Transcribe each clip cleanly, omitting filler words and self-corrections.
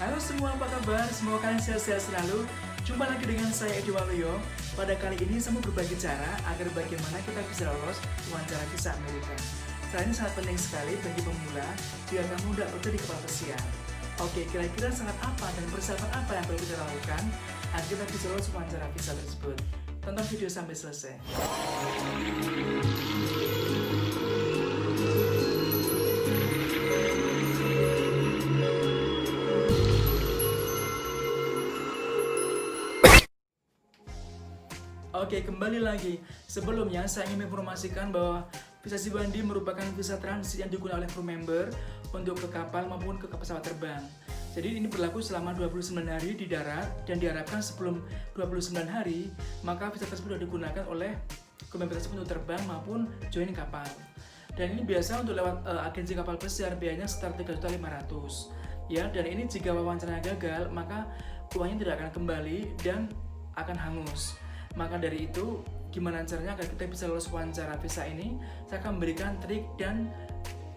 Halo semua, apa kabar? Semoga kalian sehat-sehat selalu. Jumpa lagi dengan saya Edi Waluyo. Pada kali ini saya mau berbagi cara agar bagaimana kita bisa lolos wawancara visa Amerika. Cara ini sangat penting sekali bagi pemula biar kamu tidak berada di kepala pesiar. Oke, kira-kira syarat apa dan persiapan apa yang perlu kita lakukan agar kita bisa lolos wawancara visa tersebut? Tonton video sampai selesai. Oke, kembali lagi. Sebelumnya, saya ingin menginformasikan bahwa visa Cibandi merupakan visa transit yang digunakan oleh crew member untuk ke kapal maupun ke pesawat terbang. Jadi ini berlaku selama 29 hari di darat dan diharapkan sebelum 29 hari, maka visa tersebut sudah digunakan oleh crew member tersebut untuk terbang maupun join kapal. Dan ini biasa untuk lewat agensi kapal pesiar biayanya sekitar 3.500.000. Ya, dan ini jika wawancaranya gagal, maka uangnya tidak akan kembali dan akan hangus. Maka dari itu, gimana caranya agar kita bisa lolos wawancara visa ini? Saya akan memberikan trik dan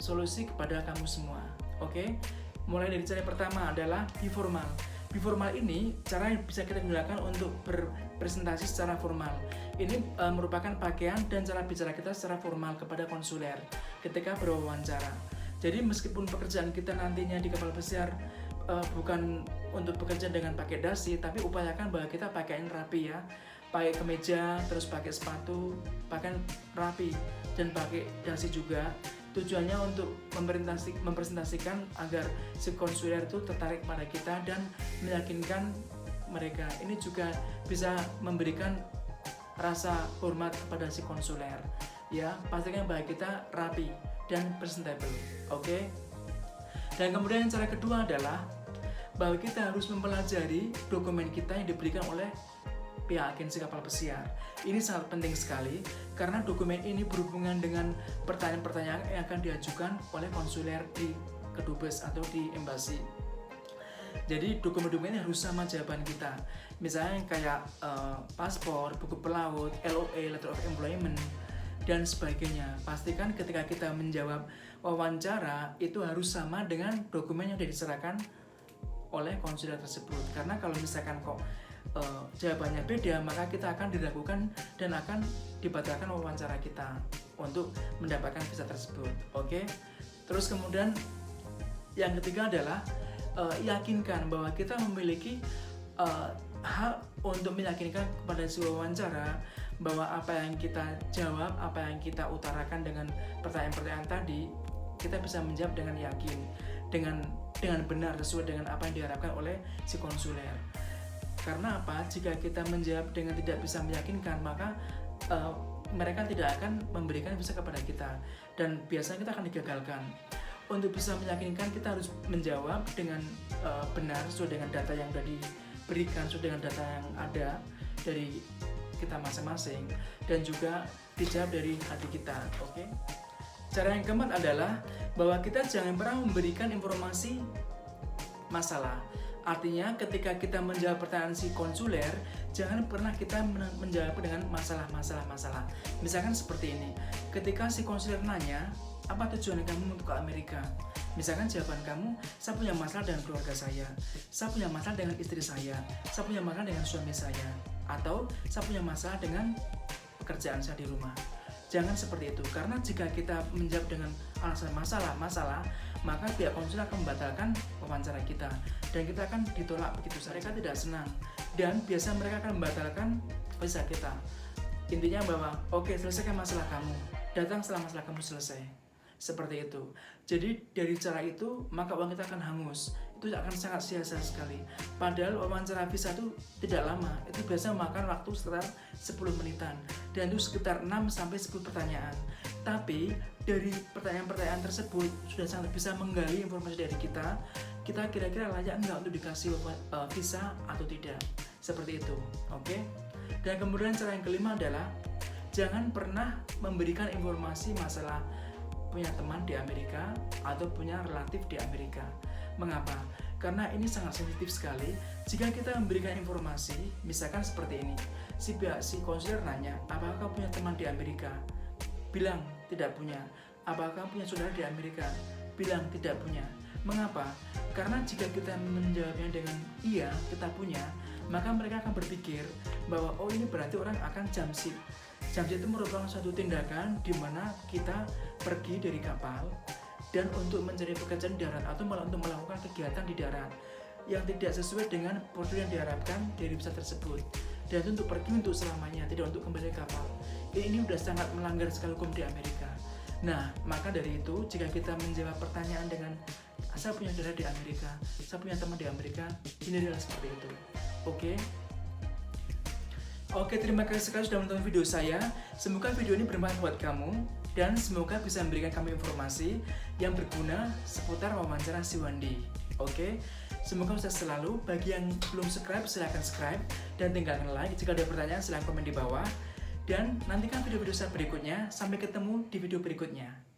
solusi kepada kamu semua. Oke? Mulai dari cara pertama adalah be formal. Be formal ini cara yang bisa kita gunakan untuk berpresentasi secara formal. Ini merupakan pakaian dan cara bicara kita secara formal kepada konsuler ketika berwawancara. Jadi meskipun pekerjaan kita nantinya di kapal pesiar bukan untuk bekerja dengan pakai dasi, tapi upayakan bahwa kita pakaian rapi ya, pakai kemeja, terus pakai sepatu, pakaian rapi dan pakai dasi juga. Tujuannya untuk mempresentasikan agar si konsuler itu tertarik pada kita dan meyakinkan mereka. Ini juga bisa memberikan rasa hormat kepada si konsuler. Ya, pastikan bahwa kita rapi dan presentable. Oke? Dan kemudian cara kedua adalah bahwa kita harus mempelajari dokumen kita yang diberikan oleh pihak agensi kapal pesiar. Ini sangat penting sekali karena dokumen ini berhubungan dengan pertanyaan-pertanyaan yang akan diajukan oleh konsuler di kedubes atau di embasi. Jadi dokumen-dokumen harus sama jawaban kita. Misalnya kayak paspor, buku pelaut, LOA, letter of employment, dan sebagainya. Pastikan ketika kita menjawab wawancara itu harus sama dengan dokumen yang sudah diserahkan oleh konsuler tersebut. Karena kalau misalkan kok jawabannya beda, maka kita akan diragukan dan akan dibatalkan wawancara kita untuk mendapatkan visa tersebut. Oke. Terus kemudian yang ketiga adalah yakinkan bahwa kita memiliki hak untuk meyakinkan kepada si wawancara bahwa apa yang kita jawab, apa yang kita utarakan dengan pertanyaan-pertanyaan tadi, kita bisa menjawab dengan yakin, dengan benar sesuai dengan apa yang diharapkan oleh si konsuler. Karena apa? Jika kita menjawab dengan tidak bisa meyakinkan, maka mereka tidak akan memberikan visa kepada kita dan biasanya kita akan digagalkan. Untuk bisa meyakinkan, kita harus menjawab dengan benar sesuai dengan data yang sudah diberikan, sesuai dengan data yang ada dari kita masing-masing dan juga dijawab dari hati kita. Oke? Cara yang keempat adalah bahwa kita jangan pernah memberikan informasi masalah. Artinya ketika kita menjawab pertanyaan si konsuler, jangan pernah kita menjawab dengan masalah. Misalkan seperti ini, ketika si konsuler nanya, apa tujuan kamu untuk ke Amerika? Misalkan jawaban kamu, saya punya masalah dengan keluarga saya punya masalah dengan istri saya punya masalah dengan suami saya, atau saya punya masalah dengan pekerjaan saya di rumah. Jangan seperti itu, karena jika kita menjawab dengan alasan masalah, maka pihak konsuler akan membatalkan wawancara kita dan kita akan ditolak begitu saja. Mereka tidak senang dan biasa mereka akan membatalkan visa kita. Intinya bahwa oke, selesaikan masalah kamu, datang setelah masalah kamu selesai. Seperti itu. Jadi dari cara itu maka uang kita akan hangus. Itu akan sangat sia-sia sekali. Padahal wawancara visa itu tidak lama. Itu biasa memakan waktu sekitar 10 menitan dan itu sekitar 6-10 pertanyaan. Tapi dari pertanyaan-pertanyaan tersebut sudah sangat bisa menggali informasi dari kita kira-kira layak enggak untuk dikasih visa atau tidak. Seperti itu. Oke? Dan kemudian cara yang kelima adalah jangan pernah memberikan informasi masalah punya teman di Amerika atau punya relatif di Amerika. Mengapa? Karena ini sangat sensitif sekali. Jika kita memberikan informasi, misalkan seperti ini, si konsuler nanya, apakah kamu punya teman di Amerika? Bilang tidak punya. Apakah kamu punya saudara di Amerika? Bilang tidak punya. Mengapa? Karena jika kita menjawabnya dengan iya, kita punya, maka mereka akan berpikir bahwa oh ini berarti orang akan jamsip. Jamsip itu merupakan suatu tindakan di mana kita pergi dari kapal dan untuk mencari pekerjaan di darat atau malah untuk melakukan kegiatan di darat yang tidak sesuai dengan prosedur yang diharapkan dari pesawat tersebut, dan itu untuk pergi untuk selamanya, tidak untuk kembali ke kapal. Ini sudah sangat melanggar segala hukum di Amerika. Nah, maka dari itu jika kita menjawab pertanyaan dengan saya punya saudara di Amerika, saya punya teman di Amerika, hindarilah seperti itu. Oke, terima kasih sekali sudah menonton video saya. Semoga video ini bermanfaat buat kamu dan semoga bisa memberikan kamu informasi yang berguna seputar wawancara si Wandi. Oke, semoga sukses selalu. Bagi yang belum subscribe, silahkan subscribe dan tinggalkan like. Jika ada pertanyaan, silahkan komen di bawah. Dan nantikan video-video saya berikutnya. Sampai ketemu di video berikutnya.